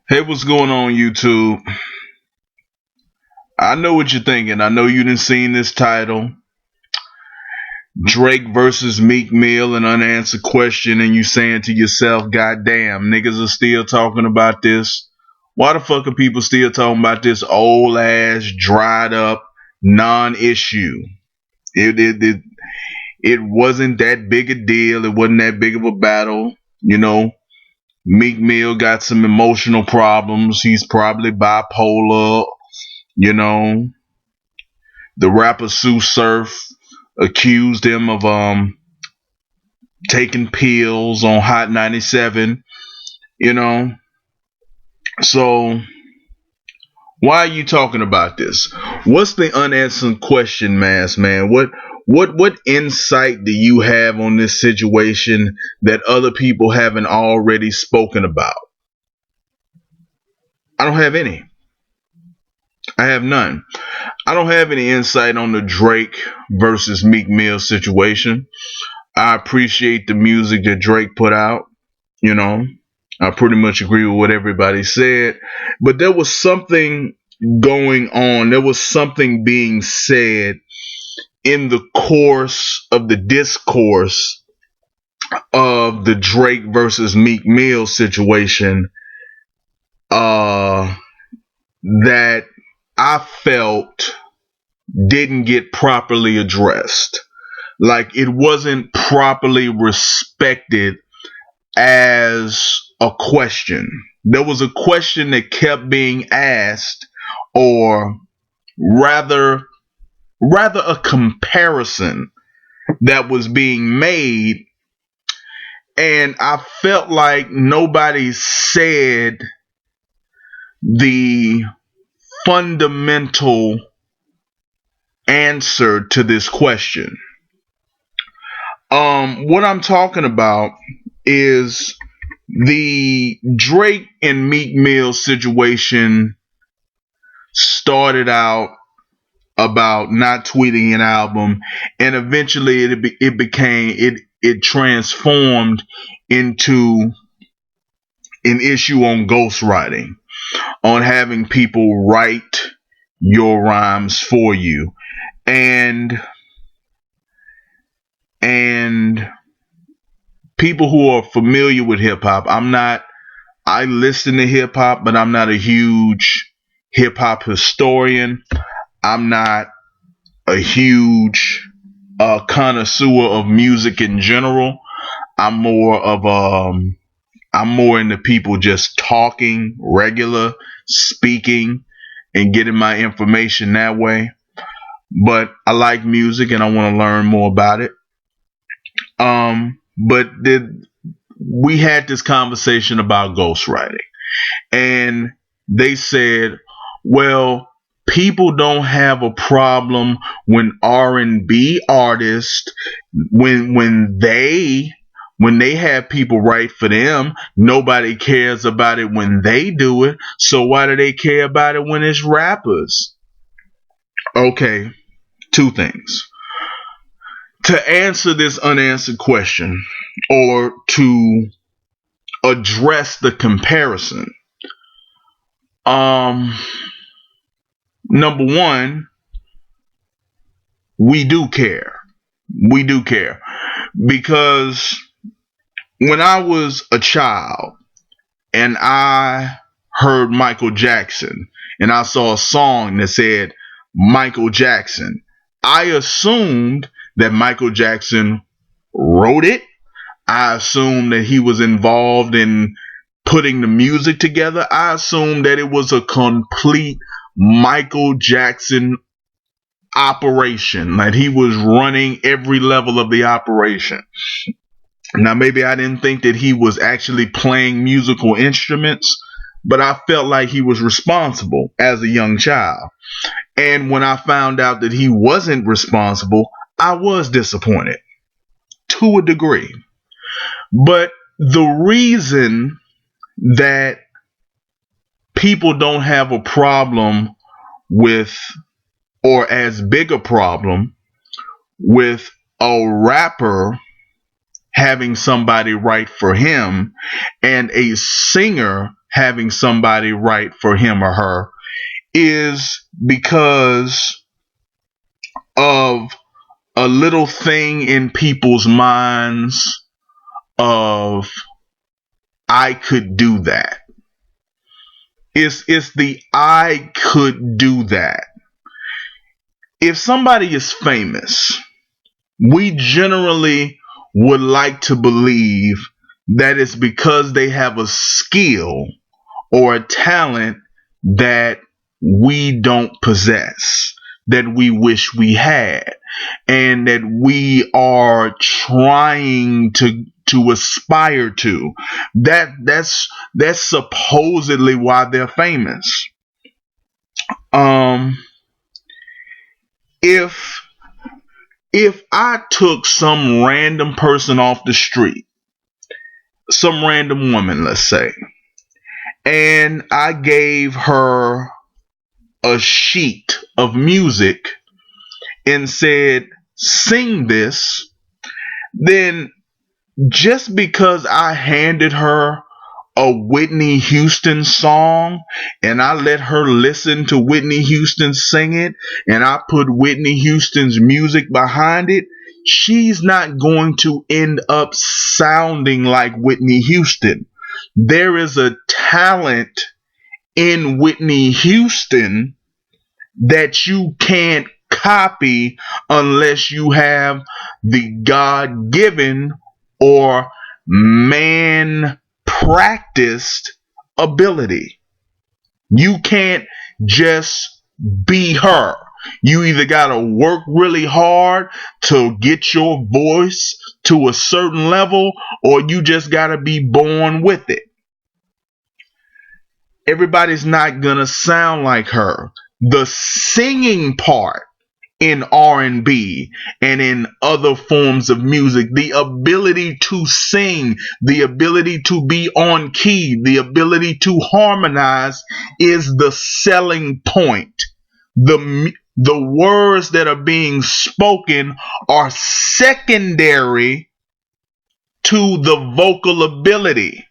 Hey, what's going on, YouTube? I know what you're thinking. I know you didn't seen this title, Drake versus Meek Mill, an unanswered question, and you saying to yourself, "God damn, niggas are still talking about this. Why the fuck are people still talking about this old ass, dried up, non-issue? It wasn't that big a deal. It wasn't that big of a battle. You know, Meek Mill got some emotional problems. He's probably bipolar. You know, the rapper Sue Surf accused him of taking pills on Hot 97, you know. So why are you talking about this? What's the unanswered question, man? What insight do you have on this situation that other people haven't already spoken about? I don't have any. I have none. I don't have any insight on the Drake versus Meek Mill situation. I appreciate the music that Drake put out. You know, I pretty much agree with what everybody said. But there was something going on. There was something being said in the course of the discourse of the Drake versus Meek Mill situation that I felt didn't get properly addressed. Like it wasn't properly respected as a question. There was a question that kept being asked, or rather a comparison that was being made, and I felt like nobody said the fundamental answer to this question. What I'm talking about is the Drake and Meek Mill situation started out about not tweeting an album, and eventually it transformed into an issue on ghostwriting, on having people write your rhymes for you, and and people who are familiar with hip hop. I listen to hip hop, but I'm not a huge hip hop historian. I'm not a huge connoisseur of music in general. I'm more of I'm more into people just talking, regular speaking, and getting my information that way. But I like music and I want to learn more about it. But we had this conversation about ghostwriting, and they said, well, people don't have a problem when R&B artists, when they have people write for them, nobody cares about it when they do it, so why do they care about it when it's rappers? Okay, two things to answer this unanswered question, or to address the comparison. um Number one, we do care. We do care because when I was a child and I heard Michael Jackson and I saw a song that said Michael Jackson, I assumed that Michael Jackson wrote it. I assumed that he was involved in putting the music together. I assumed that it was a complete Michael Jackson operation, like he was running every level of the operation. Now, maybe I didn't think that he was actually playing musical instruments, but I felt like he was responsible as a young child. And when I found out that he wasn't responsible, I was disappointed to a degree. But the reason that people don't have a problem with, or as big a problem with, a rapper having somebody write for him and a singer having somebody write for him or her is because of a little thing in people's minds of I could do that. It's the I could do that. If somebody is famous, we generally would like to believe that it's because they have a skill or a talent that we don't possess, that we wish we had, and that we are trying to aspire to. That's supposedly why they're famous. Um, if if I took some random person off the street, some random woman, let's say, and I gave her a sheet of music and said, sing this, then just because I handed her a Whitney Houston song and I let her listen to Whitney Houston sing it and I put Whitney Houston's music behind it, she's not going to end up sounding like Whitney Houston. There is a talent in Whitney Houston that you can't copy unless you have the God given or man practiced ability. You can't just be her. You either got to work really hard to get your voice to a certain level, or you just got to be born with it. Everybody's not going to sound like her. The singing part in R&B and in other forms of music, the ability to sing, the ability to be on key, the ability to harmonize is the selling point. The words that are being spoken are secondary to the vocal ability.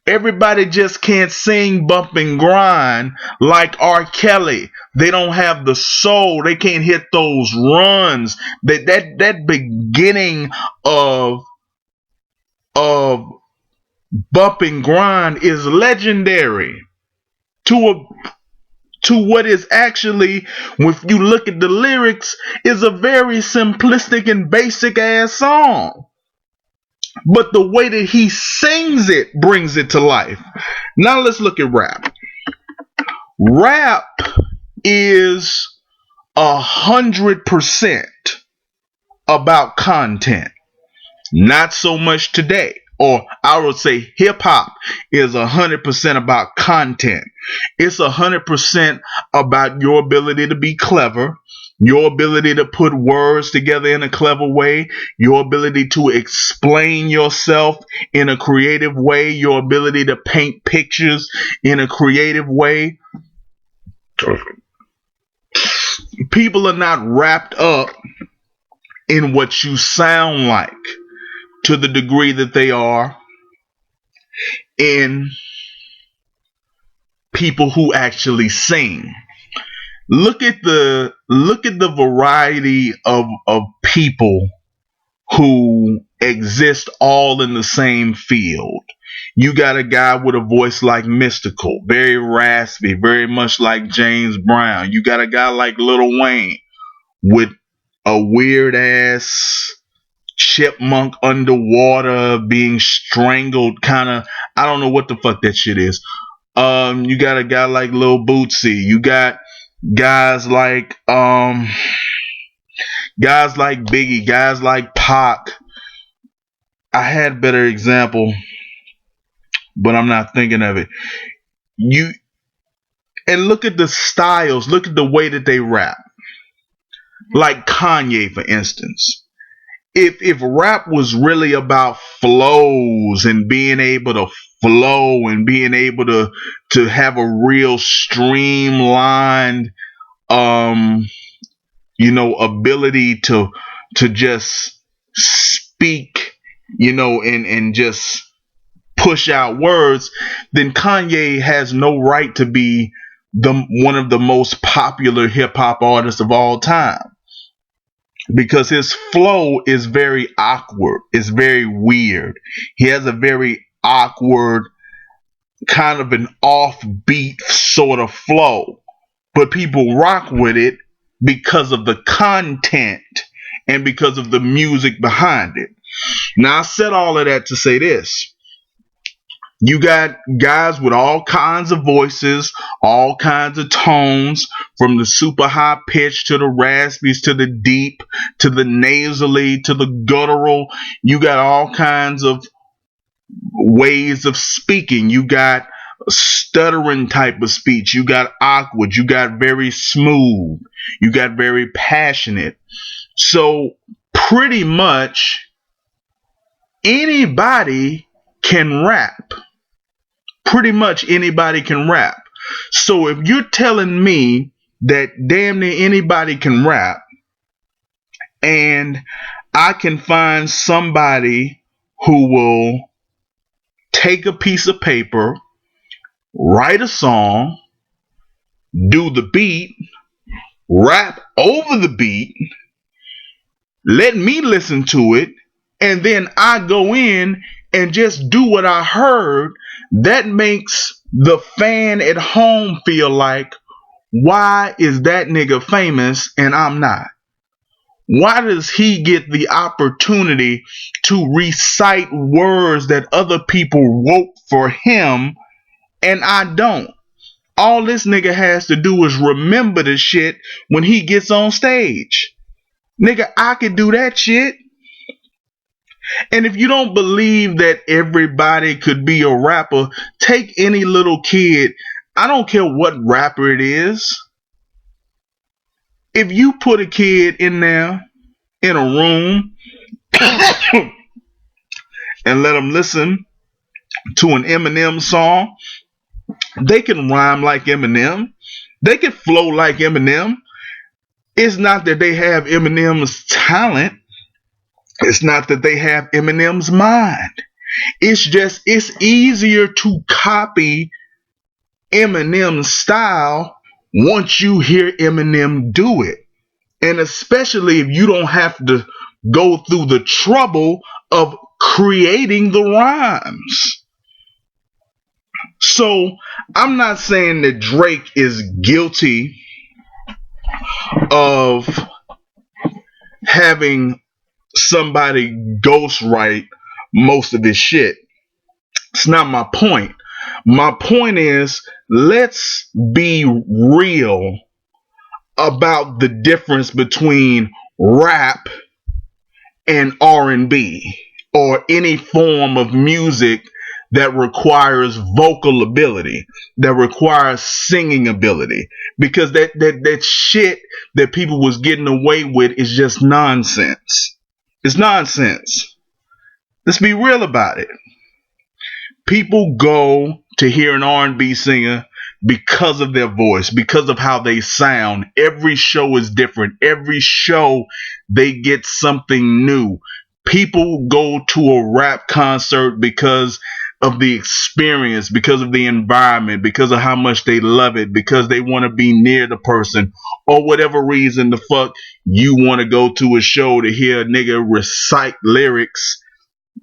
Everybody just can't sing, bump, and grind like R. Kelly. They don't have the soul. They can't hit those runs. That beginning of bump and grind is legendary to what is actually, if you look at the lyrics, is a very simplistic and basic ass song. But the way that he sings it brings it to life. Now let's look at rap. Rap is 100% about content. Not so much today. Or I would say hip hop is 100% about content. It's 100% about your ability to be clever, your ability to put words together in a clever way, your ability to explain yourself in a creative way, your ability to paint pictures in a creative way. People are not wrapped up in what you sound like to the degree that they are in people who actually sing. Look at the variety of people who exist all in the same field. You got a guy with a voice like Mystical, very raspy, very much like James Brown. You got a guy like Lil Wayne with a weird ass chipmunk underwater being strangled kind of. I don't know what the fuck that shit is. You got a guy like Lil Bootsy. You got guys like Biggie, guys like Pac. I had a better example, but I'm not thinking of it. You and look at the styles, look at the way that they rap. Like Kanye, for instance. If rap was really about flows and being able to flow and being able to have a real streamlined ability to just speak, and just push out words, then Kanye has no right to be one of the most popular hip hop artists of all time, because his flow is very awkward. It's very weird. He has a very awkward, kind of an offbeat sort of flow, but people rock with it because of the content and because of the music behind it. Now, I said all of that to say this. You got guys with all kinds of voices, all kinds of tones, from the super high pitch to the raspies to the deep to the nasally to the guttural. You got all kinds of ways of speaking. You got stuttering type of speech. You got awkward. You got very smooth. You got very passionate. So pretty much anybody can rap. Pretty much anybody can rap. So if you're telling me that damn near anybody can rap, and I can find somebody who will take a piece of paper, write a song, do the beat, rap over the beat, let me listen to it, and then I go in and just do what I heard, that makes the fan at home feel like, why is that nigga famous and I'm not? Why does he get the opportunity to recite words that other people wrote for him and I don't? All this nigga has to do is remember the shit when he gets on stage. Nigga, I could do that shit. And if you don't believe that everybody could be a rapper, take any little kid. I don't care what rapper it is. If you put a kid in there, in a room, and let them listen to an Eminem song, they can rhyme like Eminem. They can flow like Eminem. It's not that they have Eminem's talent. It's not that they have Eminem's mind. It's just, it's easier to copy Eminem's style once you hear Eminem do it. And especially if you don't have to go through the trouble of creating the rhymes. So I'm not saying that Drake is guilty of having somebody ghostwrite most of his shit. It's not my point. My point is, let's be real about the difference between rap and R&B or any form of music that requires vocal ability, that requires singing ability, because that shit that people was getting away with is just nonsense. It's nonsense. Let's be real about it. People go to hear an R&B singer because of their voice, because of how they sound. Every show is different. Every show they get something new. People go to a rap concert because of the experience, because of the environment, because of how much they love it, because they want to be near the person, or whatever reason the fuck you want to go to a show to hear a nigga recite lyrics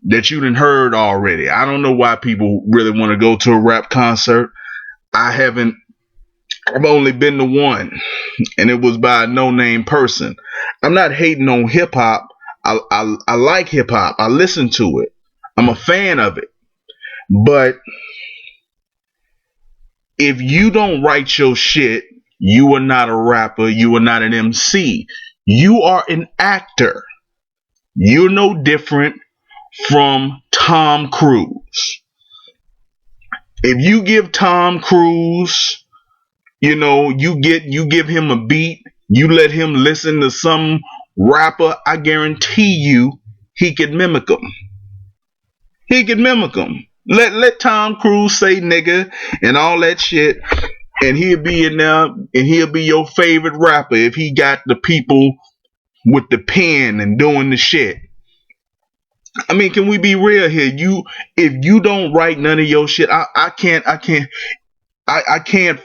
that you done heard already. I don't know why people really want to go to a rap concert. I've only been to one, and it was by a no-name person. I'm not hating on hip hop. I like hip hop. I listen to it. I'm a fan of it. But if you don't write your shit, you are not a rapper. You are not an MC. You are an actor. You're no different from Tom Cruise. If you give Tom Cruise, you give him a beat, you let him listen to some rapper, I guarantee you he could mimic him. He could mimic him. Let Tom Cruise say nigga and all that shit, and he'll be in there, and he'll be your favorite rapper if he got the people with the pen and doing the shit. I mean, can we be real here? If you don't write none of your shit, I can't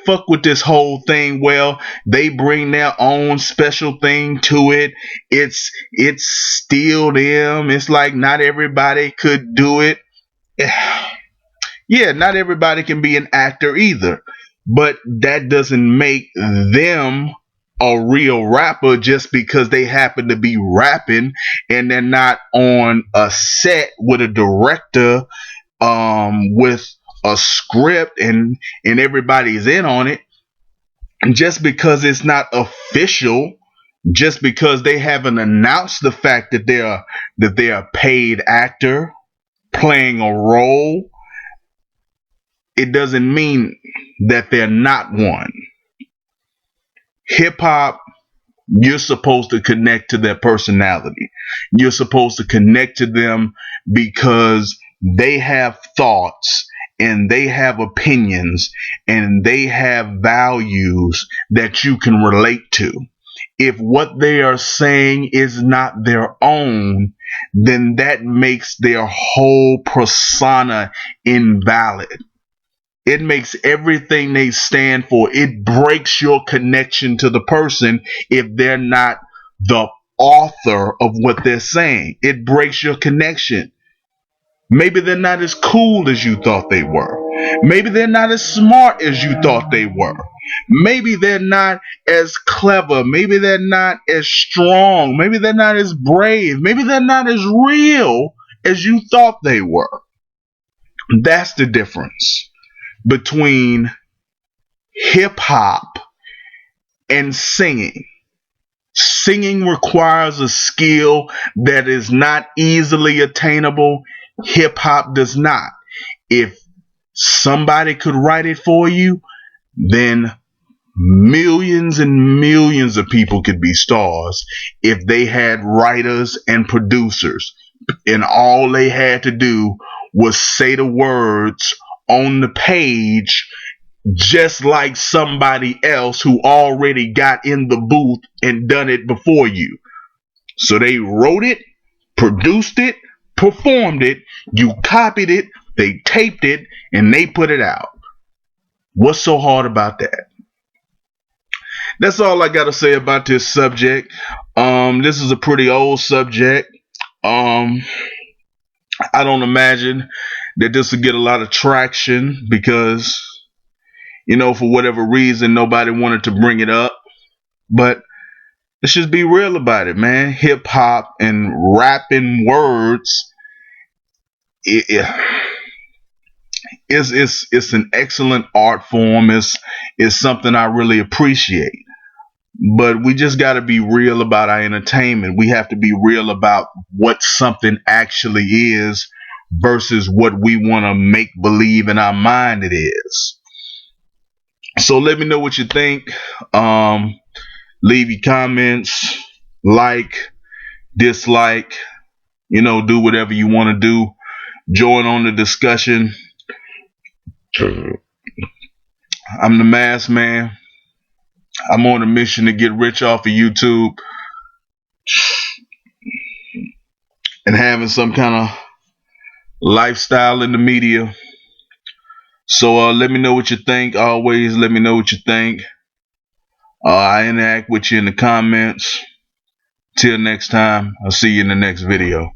fuck with this whole thing. Well, they bring their own special thing to it. It's still them. It's like not everybody could do it. Yeah, not everybody can be an actor either. But that doesn't make them a real rapper just because they happen to be rapping and they're not on a set with a director, with a script, and everybody's in on it. Just because it's not official, just because they haven't announced the fact that they're a paid actor playing a role, it doesn't mean that they're not one. Hip hop, you're supposed to connect to their personality. You're supposed to connect to them because they have thoughts and they have opinions and they have values that you can relate to. If what they are saying is not their own, then that makes their whole persona invalid. It makes everything they stand for. It breaks your connection to the person if they're not the author of what they're saying. It breaks your connection. Maybe they're not as cool as you thought they were. Maybe they're not as smart as you thought they were. Maybe they're not as clever. Maybe they're not as strong. Maybe they're not as brave. Maybe they're not as real as you thought they were. That's the difference between hip hop and singing. Singing requires a skill that is not easily attainable. Hip hop does not. If somebody could write it for you, then millions and millions of people could be stars if they had writers and producers. And all they had to do was say the words on the page just like somebody else who already got in the booth and done it before you. So they wrote it, produced it, performed it, you copied it, they taped it, and they put it out. What's so hard about that? That's all I got to say about this subject. This is a pretty old subject. Um, I don't imagine that this will get a lot of traction because, for whatever reason, nobody wanted to bring it up. But let's just be real about it, man. Hip hop and rapping words, it, it's an excellent art form. It's something I really appreciate. But we just got to be real about our entertainment. We have to be real about what something actually is versus what we want to make believe in our mind it is. So let me know what you think. Leave your comments, like, dislike, do whatever you want to do. Join on the discussion. I'm the Masked Man. I'm on a mission to get rich off of YouTube and having some kind of lifestyle in the media. So let me know what you think. Always let me know what you think. I interact with you in the comments. Till next time, I'll see you in the next video.